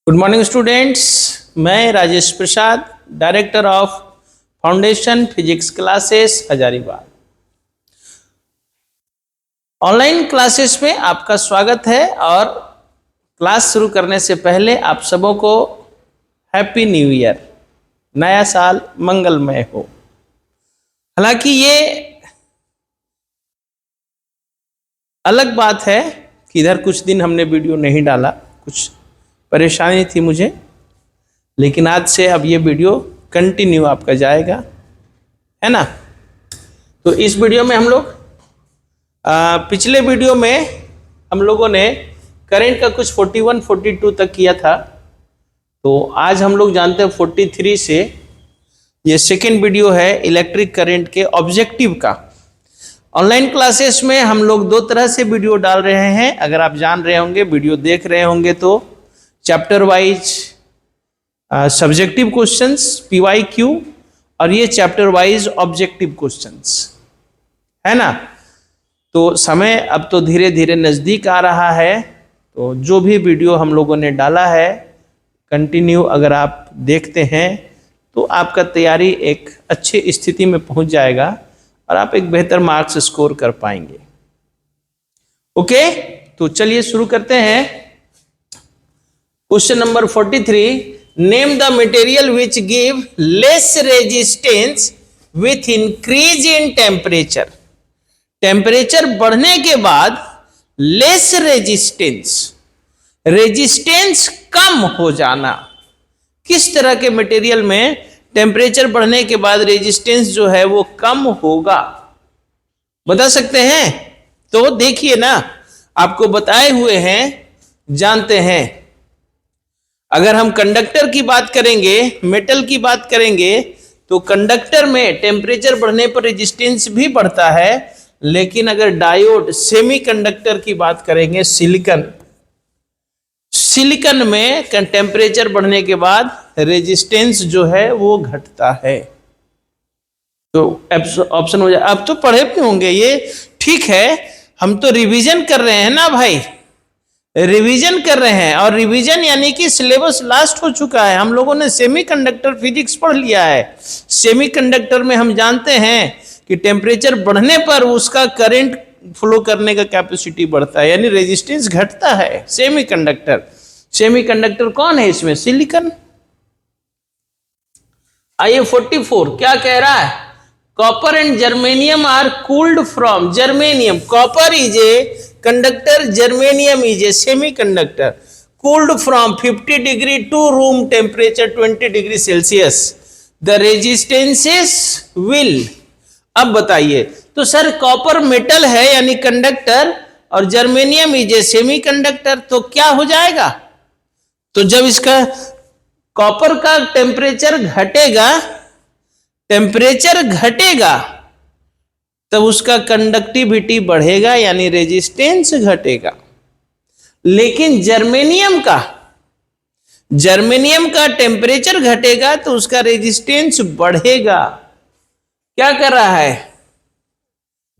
Good morning students, मैं Rajesh Prasad, director of foundation physics classes Hazaribagh. Online classes में आपका स्वागत है और क्लास शुरू करने से पहले आप सबों को हैप्पी न्यू ईयर, नया साल मंगलमय हो। हालांकि ये अलग बात है कि इधर कुछ दिन हमने वीडियो नहीं डाला, कुछ परेशानी थी मुझे, लेकिन आज से अब ये वीडियो कंटिन्यू आपका जाएगा, है ना। तो इस वीडियो में हम लोग पिछले वीडियो में हम लोगों ने करंट का कुछ 41, 42 तक किया था। तो आज हम लोग जानते हैं 43 से ये सेकेंड वीडियो है इलेक्ट्रिक करंट के ऑब्जेक्टिव का। ऑनलाइन क्लासेस में हम लोग दो तरह से वीडियो डाल रहे हैं। अगर आप जान रहे होंगे, वीडियो देख रहे होंगे, तो chapter wise subjective questions PYQ और ये चैप्टर वाइज ऑब्जेक्टिव क्वेश्चंस, है ना। तो समय अब तो धीरे धीरे नज़दीक आ रहा है, तो जो भी वीडियो हम लोगों ने डाला है कंटिन्यू अगर आप देखते हैं तो आपका तैयारी एक अच्छी स्थिति में पहुंच जाएगा और आप एक बेहतर मार्क्स स्कोर कर पाएंगे। ओके, तो चलिए शुरू करते हैं। Question number 43, name the material which give less resistance with increase in temperature. Temperature बढ़ने के बाद लेस रेजिस्टेंस, रेजिस्टेंस कम हो जाना। किस तरह के मटेरियल में टेम्परेचर बढ़ने के बाद रेजिस्टेंस जो है वो कम होगा, बता सकते हैं? तो देखिए ना, आपको बताए हुए हैं, जानते हैं। अगर हम कंडक्टर की बात करेंगे, मेटल की बात करेंगे, तो कंडक्टर में टेम्परेचर बढ़ने पर रेजिस्टेंस भी बढ़ता है। लेकिन अगर डायोड, सेमीकंडक्टर की बात करेंगे, सिलिकॉन में टेम्परेचर बढ़ने के बाद रेजिस्टेंस जो है वो घटता है। तो ऑप्शन हो जाए। अब तो पढ़े भी होंगे ये, ठीक है। हम तो रिवीजन कर रहे हैं ना भाई, रिवीजन कर रहे हैं। और रिवीजन यानी कि सिलेबस लास्ट हो चुका है। हम लोगों ने सेमीकंडक्टर फिजिक्स पढ़ लिया है। सेमीकंडक्टर में हम जानते हैं कि टेम्परेचर बढ़ने पर उसका करंट फ्लो करने का कैपेसिटी बढ़ता है, यानी रेजिस्टेंस घटता है। सेमीकंडक्टर कौन है इसमें? सिलिकॉन। आइए 44 क्या कह रहा है? Copper and germanium are cooled from germanium. Copper is a conductor, germanium is a semiconductor, cooled from 50 degree to room temperature 20 degree Celsius. The resistances will, अब बताइए। तो सर कॉपर मेटल है यानी कंडक्टर, और जर्मेनियम इज ए सेमीकंडक्टर, तो क्या हो जाएगा? तो जब इसका कॉपर का टेम्परेचर घटेगा तब उसका कंडक्टिविटी बढ़ेगा, यानी रेजिस्टेंस घटेगा। लेकिन जर्मेनियम का टेम्परेचर घटेगा तो उसका रेजिस्टेंस बढ़ेगा। क्या कर रहा है?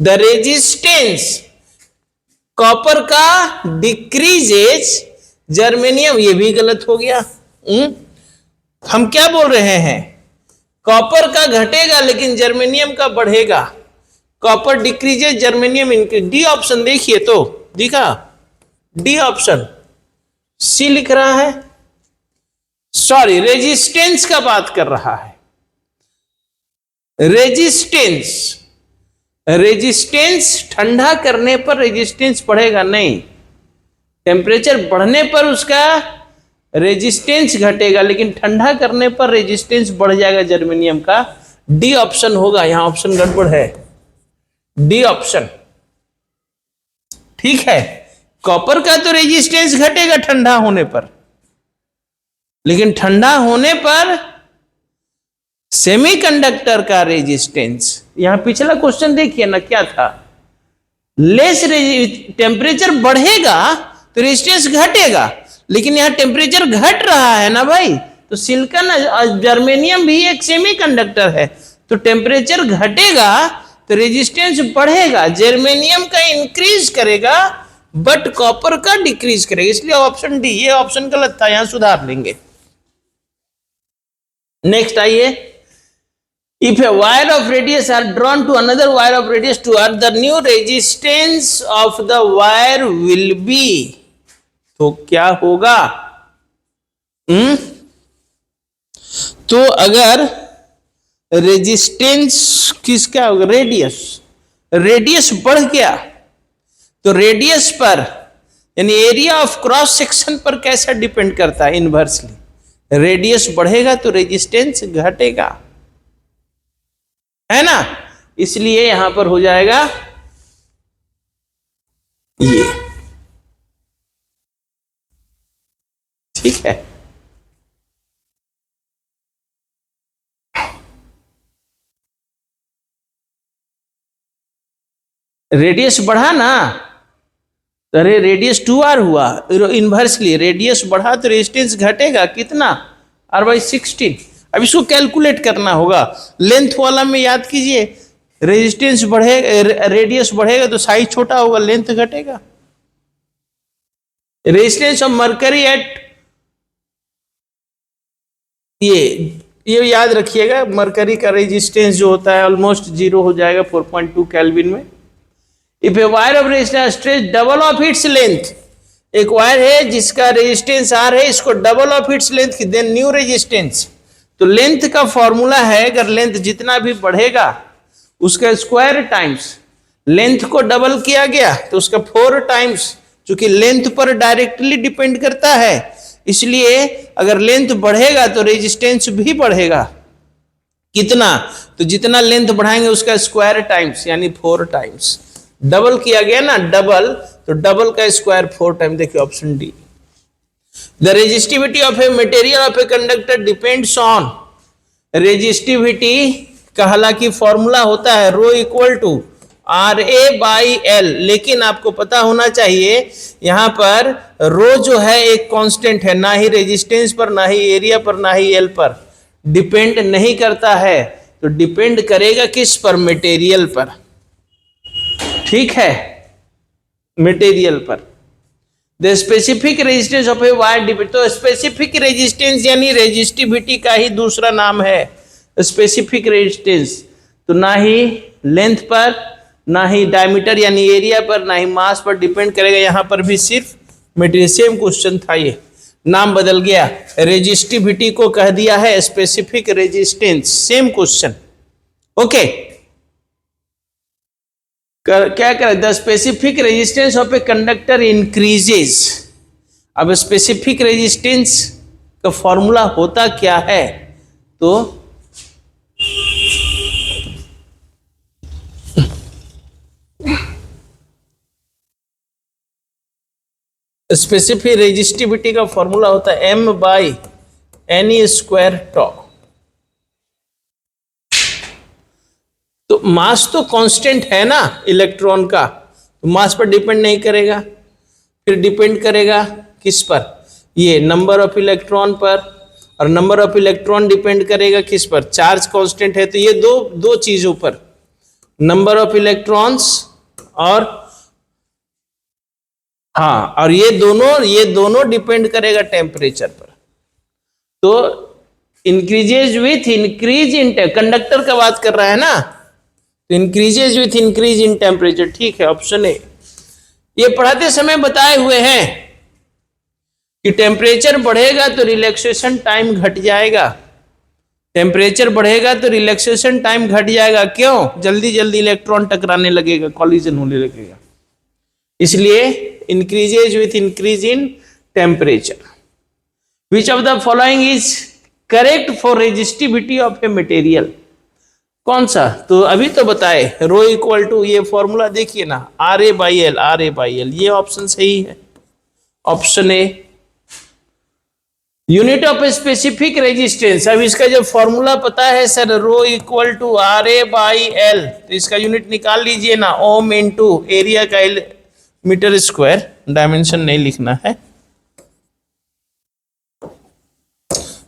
द रेजिस्टेंस कॉपर का डिक्रीजेज, जर्मेनियम, ये भी गलत हो गया। हम क्या बोल रहे हैं? कॉपर का घटेगा लेकिन जर्मेनियम का बढ़ेगा। Copper decreases, germanium increase. D option देखिए, तो दिखा डी ऑप्शन। सी लिख रहा है, सॉरी, रेजिस्टेंस का बात कर रहा है। रेजिस्टेंस ठंडा करने पर रेजिस्टेंस बढ़ेगा नहीं, टेम्परेचर बढ़ने पर उसका रेजिस्टेंस घटेगा, लेकिन ठंडा करने पर रेजिस्टेंस बढ़ जाएगा जर्मेनियम का। डी ऑप्शन होगा, यहां ऑप्शन गड़बड़ है। डी ऑप्शन ठीक है। कॉपर का तो रेजिस्टेंस घटेगा ठंडा होने पर, लेकिन ठंडा होने पर सेमीकंडक्टर का रेजिस्टेंस, यहां पिछला क्वेश्चन देखिए ना क्या था, लेस टेम्परेचर बढ़ेगा तो रेजिस्टेंस घटेगा, लेकिन यहां टेम्परेचर घट रहा है ना भाई। तो सिलिकॉन, जर्मेनियम भी एक सेमीकंडक्टर है, तो टेम्परेचर घटेगा तो रेजिस्टेंस बढ़ेगा। जर्मेनियम का इंक्रीज करेगा बट कॉपर का डिक्रीज करेगा, इसलिए ऑप्शन डी, ये ऑप्शन गलत था, यहां सुधार लेंगे। नेक्स्ट आइए, if a wire of radius are drawn to another wire of radius to earth, the new resistance of the wire will be, तो क्या होगा? तो अगर रेजिस्टेंस किसका होगा, रेडियस बढ़ गया तो रेडियस पर यानी एरिया ऑफ क्रॉस सेक्शन पर कैसा डिपेंड करता है? इनवर्सली, रेडियस बढ़ेगा तो रेजिस्टेंस घटेगा, है ना, इसलिए यहां पर हो जाएगा ये, ठीक है। रेडियस बढ़ा ना, अरे रेडियस 2r हुआ, इनवर्सली रेडियस बढ़ा तो रेजिस्टेंस घटेगा, कितना? r/16। अब इसको कैलकुलेट करना होगा, लेंथ वाला में याद कीजिए, रेजिस्टेंस बढ़ेगा, रेडियस बढ़ेगा तो साइज छोटा होगा, लेंथ घटेगा। रेजिस्टेंस ऑफ मरकरी एट, ये याद रखिएगा, मरकरी का रेजिस्टेंस जो होता है ऑलमोस्ट 0 हो जाएगा 4.2 केल्विन में। If a wire of resistance stretch double of its length, एक वायर है जिसका रेजिस्टेंस R है, इसको डबल ऑफ इट्स लेंथ की, देन न्यू रेजिस्टेंस। तो लेंथ का फॉर्मूला है, अगर लेंथ जितना भी बढ़ेगा उसका स्क्वायर टाइम्स, लेंथ को डबल किया गया तो उसका 4 टाइम्स, चूंकि लेंथ पर डायरेक्टली डिपेंड करता है, इसलिए अगर लेंथ बढ़ेगा तो रेजिस्टेंस भी बढ़ेगा। कितना? तो जितना लेंथ बढ़ाएंगे उसका स्क्वायर टाइम्स, यानी 4 टाइम्स। डबल किया गया ना, डबल, तो डबल का स्क्वायर 4 टाइम, देखिए option D. The resistivity of a material of a conductor depends on, resistivity का हालांकि फॉर्मूला होता है रो इक्वल टू RA/L, लेकिन आपको पता होना चाहिए यहां पर रो जो है एक कांस्टेंट है, ना ही रेजिस्टेंस पर, ना ही एरिया पर, ना ही एल पर डिपेंड नहीं करता है, तो डिपेंड करेगा किस पर? मटेरियल पर, ठीक है, मटेरियल पर। The specific resistance of a wire depend, तो स्पेसिफिक रेजिस्टेंस यानी रेजिस्टिविटी का ही दूसरा नाम है स्पेसिफिक रेजिस्टेंस। तो ना ही लेंथ पर, ना ही डायमीटर यानी एरिया पर, ना ही मास पर डिपेंड करेगा, यहां पर भी सिर्फ मटेरियल। सेम क्वेश्चन था, ये नाम बदल गया, रेजिस्टिविटी को कह दिया है specific resistance, same question. Okay, क्या करें? The specific resistance of a conductor increases. अब स्पेसिफिक रेजिस्टेंस का फॉर्मूला होता क्या है? तो स्पेसिफिक रेजिस्टिविटी का फॉर्मूला होता है m/ne² टॉ। तो मास तो कांस्टेंट है ना इलेक्ट्रॉन का, तो मास पर डिपेंड नहीं करेगा, फिर डिपेंड करेगा किस पर? ये नंबर ऑफ इलेक्ट्रॉन पर, और नंबर ऑफ इलेक्ट्रॉन डिपेंड करेगा किस पर? चार्ज कांस्टेंट है, तो ये दो चीजों पर, नंबर ऑफ इलेक्ट्रॉन्स और हाँ, और ये दोनों डिपेंड करेगा टेम्परेचर पर। तो increases with increase in, conductor का बात कर रहा है ना, तो increases with increase in temperature, ठीक है, ऑप्शन ए। ये पढ़ाते समय बताए हुए हैं कि टेम्परेचर बढ़ेगा तो रिलैक्सेशन टाइम घट जाएगा, टेम्परेचर बढ़ेगा तो रिलैक्सेशन टाइम घट जाएगा। क्यों? जल्दी जल्दी इलेक्ट्रॉन टकराने लगेगा, कॉलिजन होने लगेगा, इसलिए increases with increase in temperature. Which of the following is correct for resistivity of a material? कौन सा? तो अभी तो बताए, रो इक्वल टू, ये फॉर्मूला देखिए ना, RA/L, ये ऑप्शन सही है, option A. Unit of specific resistance, अब इसका जब फॉर्मूला पता है sir, rho equal to RA/L, तो इसका यूनिट निकाल लीजिए ना, ओम इनटू एरिया का मीटर स्क्वायर, डायमेंशन नहीं लिखना है,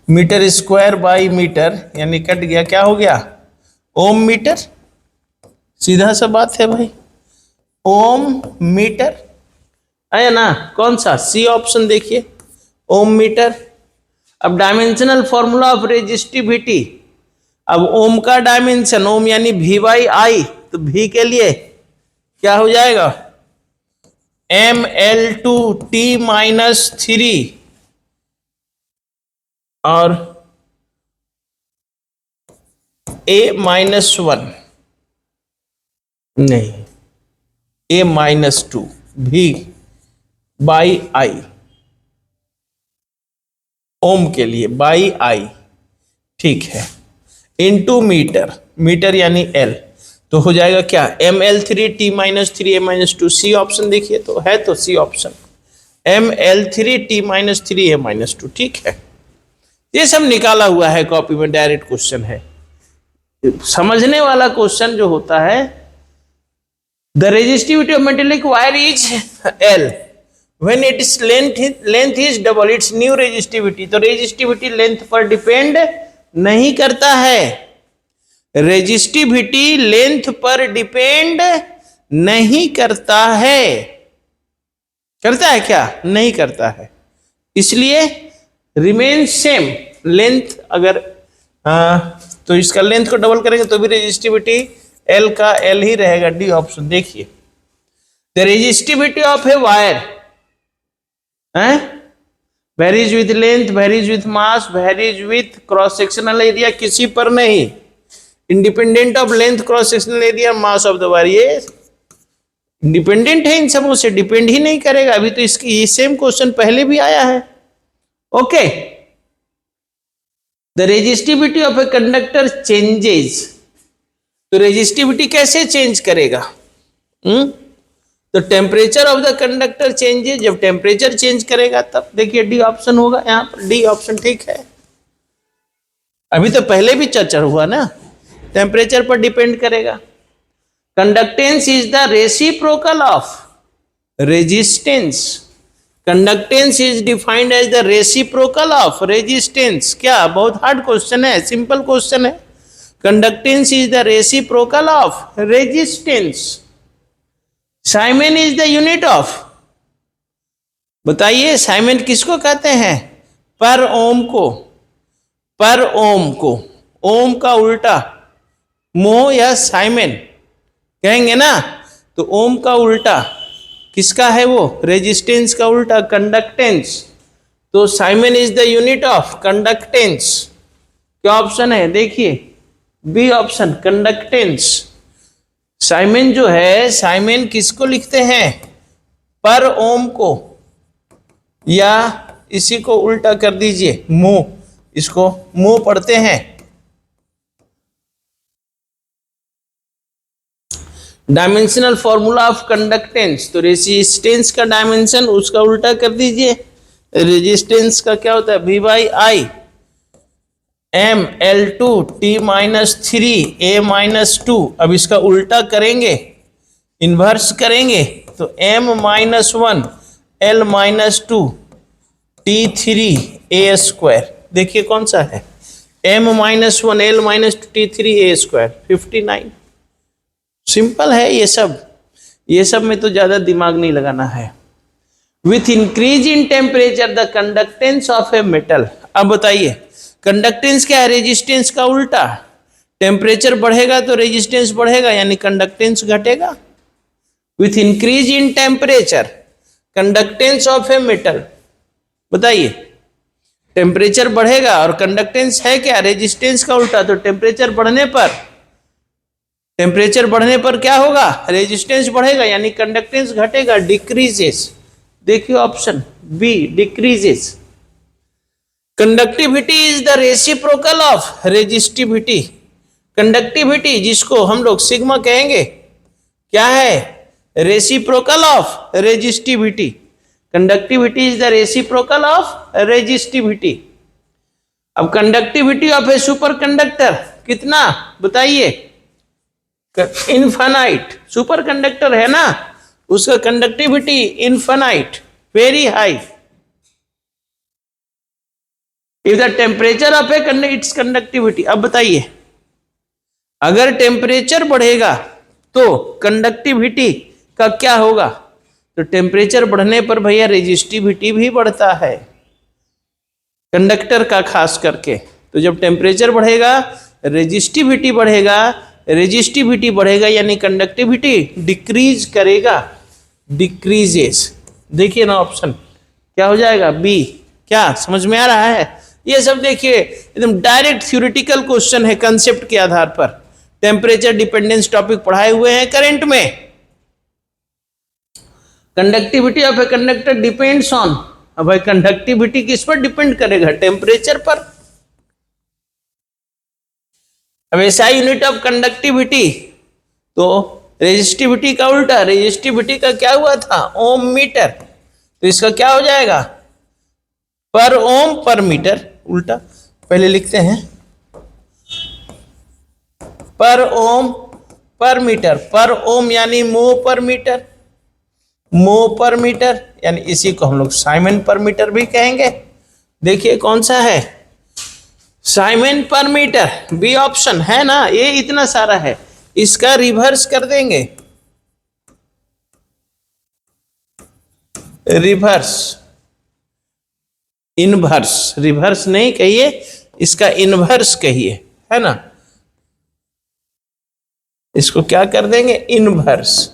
मीटर स्क्वायर बाई मीटर, यानी कट गया, क्या हो गया? ओम मीटर, सीधा सा बात है भाई, ओम मीटर है ना? कौन सा? सी ऑप्शन देखिए, ओम मीटर। अब डायमेंशनल फॉर्मूला ऑफ रेजिस्टिविटी, अब ओम का डायमेंशन, ओम यानी V बाई आई, तो V के लिए क्या हो जाएगा? ML2T-3 और A-1 नहीं, A-2 V बाई आई, ओम के लिए बाई आई, ठीक है, इनटू मीटर, मीटर यानी L, तो हो जाएगा क्या? ML3T-3 A-2। सी ऑप्शन देखिए, तो है तो सी ऑप्शन, ML3T-3 A-2, ठीक है। ये सब निकाला हुआ है कॉपी में, डायरेक्ट क्वेश्चन है। समझने वाला क्वेश्चन जो होता है, the resistivity of metallic wire is L when its length is double it's new resistivity. तो रेजिस्टिविटी लेंथ पर डिपेंड नहीं करता है, रेजिस्टिविटी लेंथ पर डिपेंड नहीं करता है। करता है क्या? नहीं करता है, इसलिए रिमेन सेम लेंथ। अगर तो इसका लेंथ को डबल करेंगे तो भी रेजिस्टिविटी एल का एल ही रहेगा, डी ऑप्शन देखिए। The resistivity of a wire varies with length, varies with mass, varies with cross sectional area, किसी पर नहीं, independent of length, cross sectional area, mass of the wire. ये independent है, इन सबों से डिपेंड ही नहीं करेगा। अभी तो इसकी ये सेम क्वेश्चन पहले भी आया है। Okay, the resistivity of a conductor changes. तो रेजिस्टिविटी कैसे चेंज करेगा? तो temperature of the conductor changes, जब टेम्परेचर चेंज करेगा तब। देखिए डी ऑप्शन होगा यहाँ पर, डी ऑप्शन ठीक है। अभी तो पहले भी चर्चा हुआ ना, टेम्परेचर पर डिपेंड करेगा। Conductance is the reciprocal of resistance. Conductance is defined as the reciprocal of resistance. क्या बहुत हार्ड क्वेश्चन है? सिंपल क्वेश्चन है। Conductance is the reciprocal of resistance. Siemens is the unit of, बताइए siemens किसको कहते हैं? पर ओम को, पर ओम को, ओम का उल्टा मोह या साइमन कहेंगे ना, तो ओम का उल्टा किसका है? वो रेजिस्टेंस का उल्टा कंडक्टेंस। तो Simon is the unit of conductance. क्या ऑप्शन है? देखिए बी ऑप्शन, कंडक्टेंस। साइमन जो है, साइमन किसको लिखते हैं? पर ओम को, या इसी को उल्टा कर दीजिए मोह, इसको मोह पढ़ते हैं। डायमेंशनल फॉर्मूला ऑफ कंडक्टेंस, तो रेजिस्टेंस का डायमेंशन उसका उल्टा कर दीजिए। रेजिस्टेंस का क्या होता है? V by I ML2T-3 A-2। अब इसका उल्टा करेंगे, इन्वर्स करेंगे, तो M-1 L-2 T3 A²। देखिए कौन सा है? M-1 L-2 T3 A², 59। Simple है ये सब, ये सब में तो ज्यादा दिमाग नहीं लगाना है। With increase in temperature the conductance of a metal. अब बताइए कंडक्टेंस क्या है? रेजिस्टेंस का उल्टा। टेम्परेचर बढ़ेगा तो रेजिस्टेंस बढ़ेगा, यानी कंडक्टेंस घटेगा। With increase in temperature conductance of a metal, बताइए टेम्परेचर बढ़ेगा और कंडक्टेंस है क्या? रेजिस्टेंस का उल्टा। तो टेम्परेचर बढ़ने पर क्या होगा? रेजिस्टेंस बढ़ेगा, यानी कंडक्टेंस घटेगा, डिक्रीजेस। देखिए option B, decreases. Conductivity is the reciprocal of resistivity. Conductivity जिसको हम लोग सिग्मा कहेंगे, क्या है? Reciprocal of resistivity. Conductivity is the reciprocal of resistivity. अब conductivity of a superconductor कितना? बताइए। इनफाइनाइट। सुपर कंडक्टर है ना, उसका conductivity infinite, very high. If the temperature of a it's conductivity. अब बताइए अगर टेम्परेचर बढ़ेगा तो कंडक्टिविटी का क्या होगा? तो टेम्परेचर बढ़ने पर भैया रेजिस्टिविटी भी बढ़ता है कंडक्टर का खास करके। तो जब टेम्परेचर बढ़ेगा रेजिस्टिविटी बढ़ेगा, रेजिस्टिविटी बढ़ेगा यानी कंडक्टिविटी डिक्रीज करेगा, डिक्रीजेस। देखिए ना ऑप्शन क्या हो जाएगा, बी। क्या समझ में आ रहा है? ये सब देखिए एकदम डायरेक्ट थ्योरेटिकल क्वेश्चन है कंसेप्ट के आधार पर। टेम्परेचर डिपेंडेंस टॉपिक पढ़ाए हुए हैं करंट में। Conductivity of a conductor depends on, अब भाई कंडक्टिविटी किस पर डिपेंड करेगा, टेम्परेचर पर। अब ऐसा यूनिट ऑफ कंडक्टिविटी, तो रेजिस्टिविटी का उल्टा, रेजिस्टिविटी का क्या हुआ था, ओम मीटर, तो इसका क्या हो जाएगा, पर ओम पर मीटर। उल्टा पहले लिखते हैं, पर ओम पर मीटर, पर ओम यानी मो पर मीटर, मो पर मीटर यानी इसी को हम लोग साइमन पर मीटर भी कहेंगे। देखिए कौन सा है, साइमन पर मीटर, बी ऑप्शन है ना। ये इतना सारा है, इसका रिवर्स कर देंगे, रिवर्स, इनवर्स, रिवर्स नहीं कहिए, इसका इनवर्स कहिए, है ना। इसको क्या कर देंगे, इनवर्स,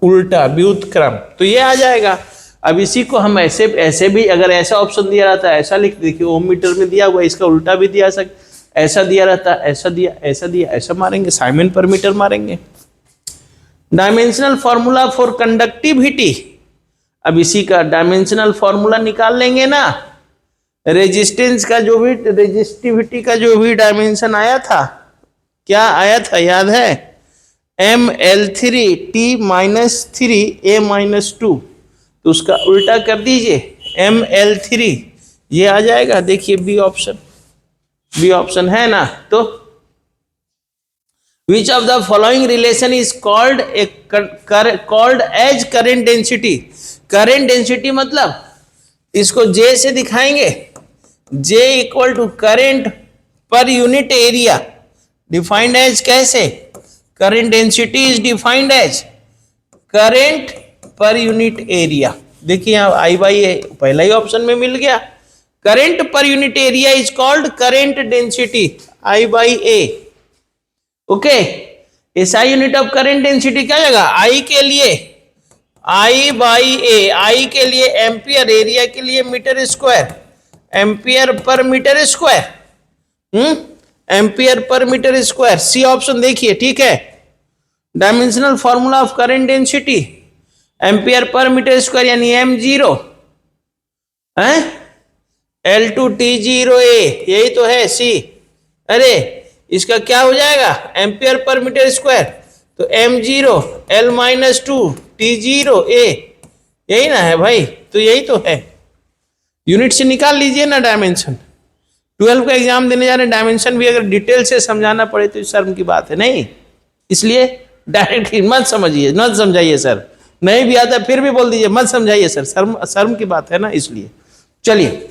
उल्टा, व्युत्क्रम, तो ये आ जाएगा। अब इसी को हम ऐसे ऐसे भी, अगर ऐसा ऑप्शन दिया रहता है ऐसा लिख, देखिए ओम मीटर में दिया हुआ, इसका उल्टा भी दिया ऐसा दिया रहता, ऐसा दिया, ऐसा दिया, ऐसा मारेंगे, साइमन पर मीटर मारेंगे। डायमेंशनल फॉर्मूला फॉर कंडक्टिविटी, अब इसी का डायमेंशनल फॉर्मूला निकाल लेंगे ना। रेजिस्टेंस का जो भी, रेजिस्टिविटी का जो भी डायमेंशन आया था, क्या आया था याद है, ML3T-3A-2, तो उसका उल्टा कर दीजिए ML3, ये आ जाएगा। देखिए बी ऑप्शन, बी ऑप्शन है ना। तो which of the following relation is called as current density. Current density मतलब इसको J से दिखाएंगे, J equal to current per unit area, defined as कैसे, current density is defined as current per unit area. देखिए यहाँ आई by ए पहला ही option में मिल गया, current per unit area is called current density, I by A. Okay, SI unit of current density क्या होगा, आई के लिए आई बाई ए, आई के लिए एम्पियर, एरिया के लिए metre square, ampere per metre square, ampere per metre square, C option देखिए, ठीक है। Dimensional formula of current density ampere per metre square यानी m0 है, L2T0A, यही तो है सी। अरे इसका क्या हो जाएगा, एम्पियर पर मीटर स्क्वायर, तो m0 L-2T0A, यही ना है भाई, तो यही तो है। यूनिट से निकाल लीजिए ना डायमेंशन। 12 का एग्जाम देने जा रहे हैं, डायमेंशन भी अगर डिटेल से समझाना पड़े तो शर्म की बात है, नहीं, इसलिए डायरेक्ट मत समझिए, मत समझाइए सर, नहीं भी आता फिर भी बोल दीजिए मत समझाइए सर, शर्म की बात है ना, इसलिए। चलिए,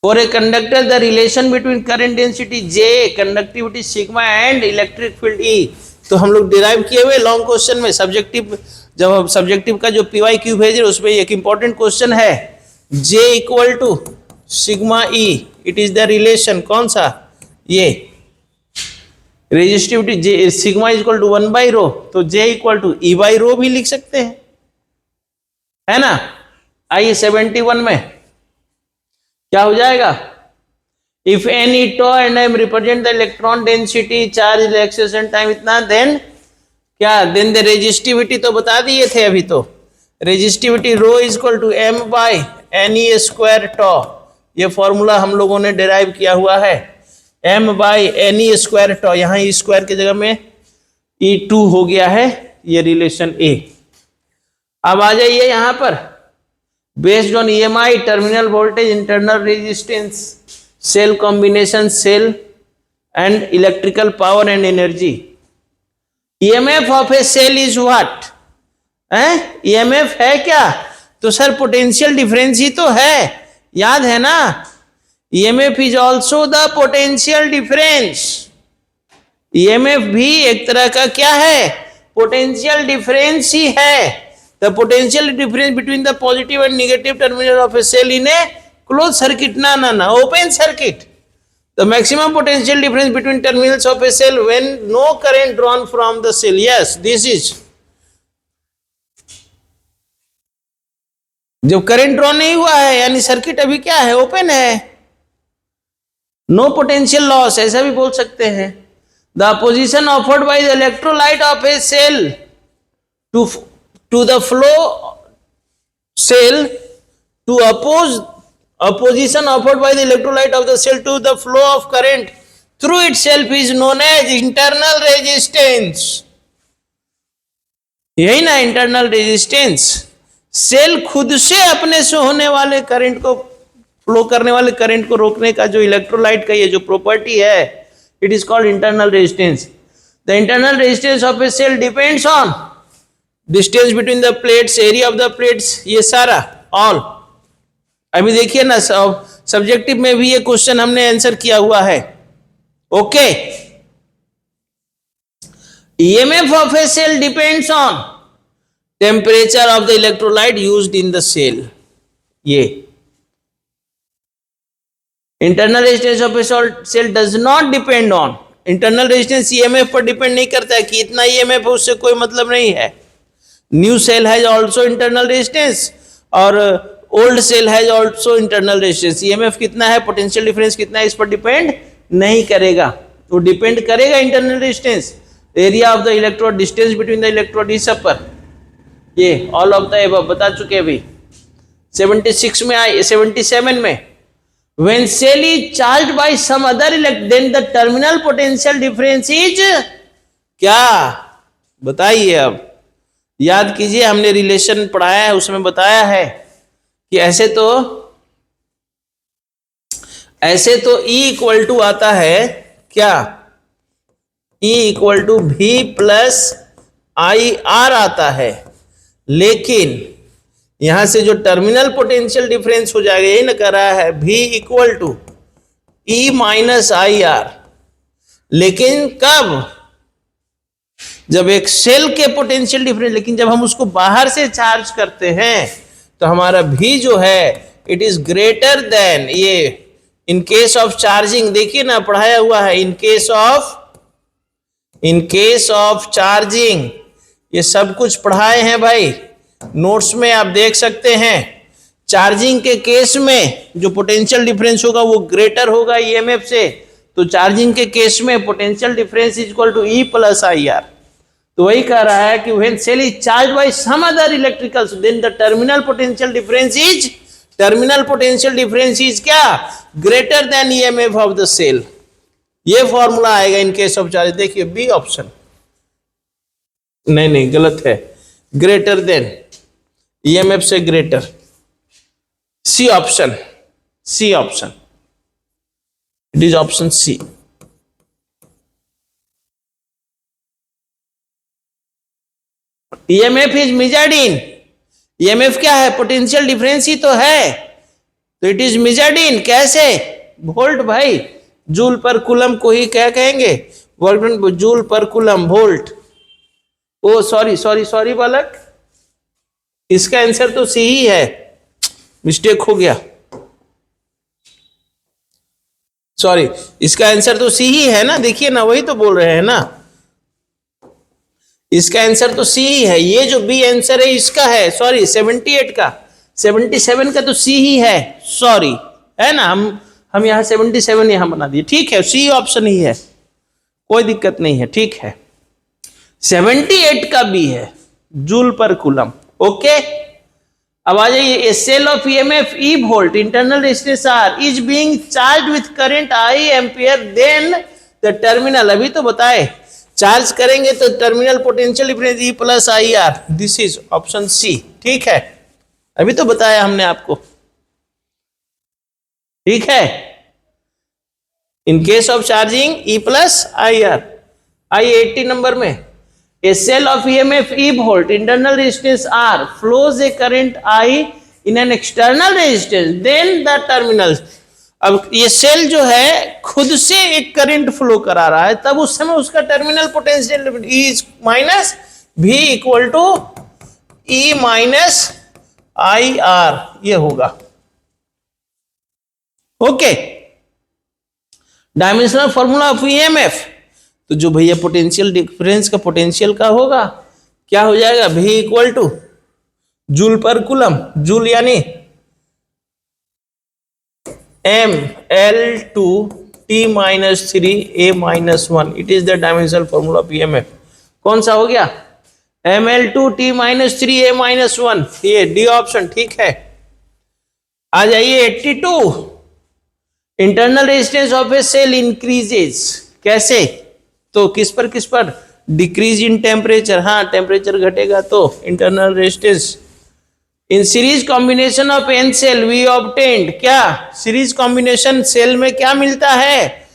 for a conductor the relation between current density J, conductivity sigma and electric field E, तो हम लोग डिराइव किए हुए लॉन्ग क्वेश्चन में। सब्जेक्टिव, जब हम सब्जेक्टिव का जो PYQ भेजे उसमें एक इंपॉर्टेंट क्वेश्चन है, J equal to sigma E, it is the relation, कौन सा, ये resistivity J sigma is equal to 1 by rho, तो J equal to E by rho भी लिख सकते हैं, है ना। आइए 71 में क्या हो जाएगा, if n e tau and m represent the electron density charge relaxation time इतना, देन क्या, देन द रेजिस्टिविटी तो बता दिए थे अभी, तो resistivity rho is equal to m by n e square tau, ये फॉर्मूला हम लोगों ने डिराइव किया हुआ है, m बाई एनी स्क्वायर टॉ, यहाँ ई स्क्वायर की जगह में E2 हो गया है, ये रिलेशन A। अब आ जाइए यहाँ पर, based on EMI, terminal voltage, internal resistance, cell combination, cell and electrical power and energy. EMF of a cell is what, EMF है क्या, तो सर पोटेंशियल डिफरेंस ही तो है, याद है ना। EMF is also the potential difference, EMF भी एक तरह का क्या है, पोटेंशियल डिफरेंस ही है। The potential difference between the positive and negative terminal of a cell in a close circuit, ना open circuit. The maximum potential difference between terminals of a cell when no current drawn from the cell, yes this is, जब current draw नहीं हुआ है यानी circuit अभी क्या है, open है, नो पोटेंशियल लॉस ऐसा भी बोल सकते हैं। The position offered by the electrolyte of a cell to the flow cell to oppose opposition offered by the electrolyte of the cell to the flow of current through itself is known as internal resistance। यही ना internal resistance, cell खुद से अपने से होने वाले current को, flow करने वाले करंट को रोकने का जो इलेक्ट्रोलाइट का ये जो प्रॉपर्टी है, it is called internal resistance. The internal resistance of a cell depends on distance between the plates, area of the plates, ये सारा ऑल। अभी देखिए ना, सब्जेक्टिव में भी ये क्वेश्चन हमने आंसर किया हुआ है। Okay, EMF of a cell depends on temperature of the electrolyte used in the cell. ये internal resistance of a cell does not depend on, internal resistance EMF पर डिपेंड नहीं करता है कि इतना ईएमएफ है, उससे कोई मतलब नहीं है। New cell has also internal resistance और old cell has also internal resistance. EMF कितना है, पोटेंशियल डिफरेंस कितना है, इस पर डिपेंड नहीं करेगा। तो डिपेंड करेगा internal resistance, area of the electrode, distance between the electrode, इस सब पर। ये ऑल ऑफ द एबव बता चुके अभी। 76 में आई, 77 में, when cell is charged by some other electron then the terminal potential difference is क्या, बताइए। अब याद कीजिए, हमने रिलेशन पढ़ाया है, उसमें बताया है कि ऐसे तो E इक्वल टू आता है क्या, E equal to V plus IR आता है, लेकिन यहां से जो टर्मिनल पोटेंशियल डिफरेंस हो जाएगा, यही ना कर रहा है, V equal to E minus IR। लेकिन कब, जब एक सेल के पोटेंशियल डिफरेंस, लेकिन जब हम उसको बाहर से चार्ज करते हैं तो हमारा भी जो है इट इज ग्रेटर देन, ये इन केस ऑफ चार्जिंग, देखिए ना पढ़ाया हुआ है, इन केस ऑफ चार्जिंग, ये सब कुछ पढ़ाए हैं भाई, नोट्स में आप देख सकते हैं। चार्जिंग के केस में जो पोटेंशियल डिफरेंस होगा वो ग्रेटर होगा ईएमएफ से, तो चार्जिंग के केस में potential difference is equal to E plus IR। तो वही कह रहा है कि when cell is charged by some other electricals then the terminal potential difference is क्या, greater than EMF of the cell। ये फॉर्मूला आएगा इन केस ऑफ चार्ज। देखिए बी ऑप्शन, नहीं गलत है, ग्रेटर देन, EMF से greater, C option, it is option C. EMF is measured in, EMF क्या है, पोटेंशियल डिफरेंस ही तो है, तो इट इज मेजर्ड इन कैसे, वोल्ट भाई, जूल पर कूलम को ही क्या कहेंगे, जूल पर कूलम, वोल्ट। ओ सॉरी बालक, इसका आंसर तो सी ही है, मिस्टेक हो गया, सॉरी, इसका आंसर तो सी ही है ना, देखिए ना, वही तो बोल रहे हैं ना, इसका आंसर तो सी ही है। ये जो बी आंसर है इसका है, सॉरी 78 का, 77 का तो सी ही है, सॉरी, है ना, हम यहाँ 77 यहाँ बना दिए, ठीक है, सी ऑप्शन ही है, कोई दिक्कत नहीं है, ठीक है। 78 का बी है, जूल पर कूलम। ओके, अब आ जाइए, a cell of EMF E volt, internal resistance R is being charged with current I ampere, then the terminal, अभी तो बताए, चार्ज करेंगे तो terminal potential difference E plus IR, this is option C, ठीक है, अभी तो बताया हमने आपको, ठीक है। In case of charging E plus IR, आइए 80 नंबर में, a cell of EMF E volt, internal resistance R flows A current I in an external resistance, then the terminals, अब ये सेल जो है खुद से एक करंट फ्लो करा रहा है, तब उस समय उसका terminal potential is minus V equal to E minus IR, ये होगा। Okay, dimensional formula of EMF, तो जो भैया पोटेंशियल डिफरेंस का पोटेंशियल का होगा क्या हो जाएगा, V इक्वल टू जूल पर कूलम, जूल यानी mL2T minus 3A minus 1, it is the dimensional formula of EMF। कौन सा हो गया, mL2T minus 3A minus 1, ये डी ऑप्शन ठीक है। आ जाइए 82, internal resistance of a cell increases, कैसे, तो किस पर डिक्रीज इन टेम्परेचर, हाँ टेम्परेचर घटेगा तो internal resistance. In series combination of n cell we obtained, क्या सीरीज कॉम्बिनेशन सेल में क्या मिलता है,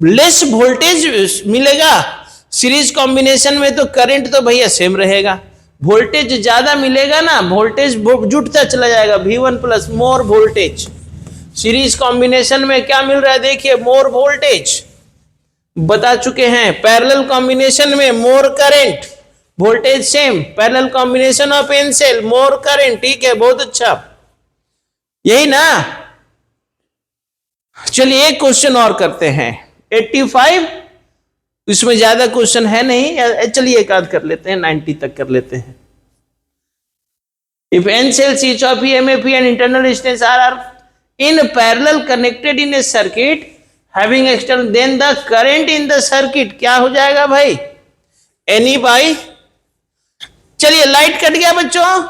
लेस वोल्टेज मिलेगा। सीरीज कॉम्बिनेशन में तो करंट तो भैया सेम रहेगा, वोल्टेज ज्यादा मिलेगा ना, वोल्टेज जुटता चला जाएगा, V1 प्लस मोर वोल्टेज। सीरीज कॉम्बिनेशन में क्या मिल रहा है, देखिए मोर वोल्टेज, बता चुके हैं। पैरेलल कॉम्बिनेशन में more current, voltage same. Parallel combination of n cell more current, ठीक है, बहुत अच्छा, यही ना। चलिए एक क्वेश्चन और करते हैं, 85, इसमें ज्यादा क्वेश्चन है नहीं, चलिए एक आध कर लेते हैं, 90 तक कर लेते हैं। If n cells each of EMF and internal resistance are in parallel connected in a circuit having external, then the current in the circuit क्या हो जाएगा भाई, एनी बाई, चलिए लाइट कट गया बच्चों,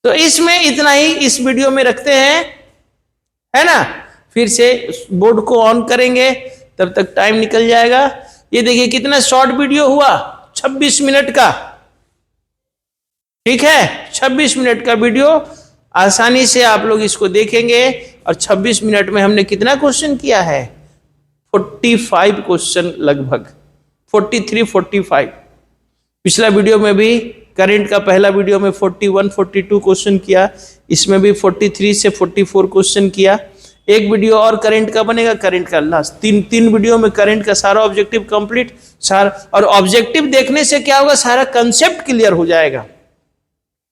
तो इसमें इतना ही इस वीडियो में रखते हैं, है ना। फिर से बोर्ड को ऑन करेंगे, तब तक टाइम निकल जाएगा। ये देखिए कितना शॉर्ट वीडियो हुआ, 26 मिनट का, ठीक है, 26 मिनट का वीडियो, आसानी से आप लोग इसको देखेंगे। और 26 मिनट में हमने कितना क्वेश्चन किया है, 45 क्वेश्चन, लगभग 43 45। पिछला वीडियो में भी करंट का पहला वीडियो में 41 42 क्वेश्चन किया, इसमें भी 43 से 44 क्वेश्चन किया। एक वीडियो और करंट का बनेगा, करंट का लास्ट, तीन वीडियो में करंट का सारा ऑब्जेक्टिव कंप्लीट, सारा। और ऑब्जेक्टिव देखने से क्या होगा, सारा कंसेप्ट क्लियर हो जाएगा,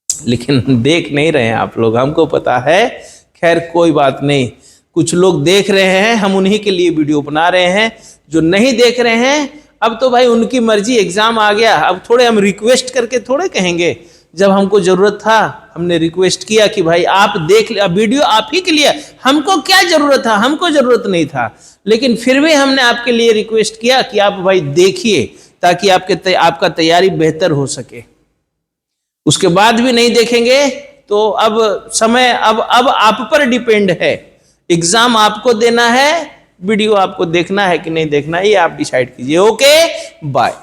लेकिन देख नहीं रहे हैं आप लोग, हमको पता है, खैर कोई बात नहीं। कुछ लोग देख रहे हैं, हम उन्हीं के लिए वीडियो बना रहे हैं। जो नहीं देख रहे हैं, अब तो भाई उनकी मर्जी, एग्जाम आ गया, अब थोड़े हम रिक्वेस्ट करके थोड़े कहेंगे। जब हमको जरूरत था हमने रिक्वेस्ट किया कि भाई आप देख ले, वीडियो आप ही के लिए, हमको क्या जरूरत था, हमको जरूरत नहीं था, लेकिन फिर भी हमने आपके लिए रिक्वेस्ट किया कि आप भाई देखिए, ताकि आपका तैयारी बेहतर हो सके। उसके बाद भी नहीं देखेंगे तो अब समय अब आप पर डिपेंड है, एग्जाम आपको देना है, वीडियो आपको देखना है कि नहीं देखना है, ये आप डिसाइड कीजिए। Okay, bye.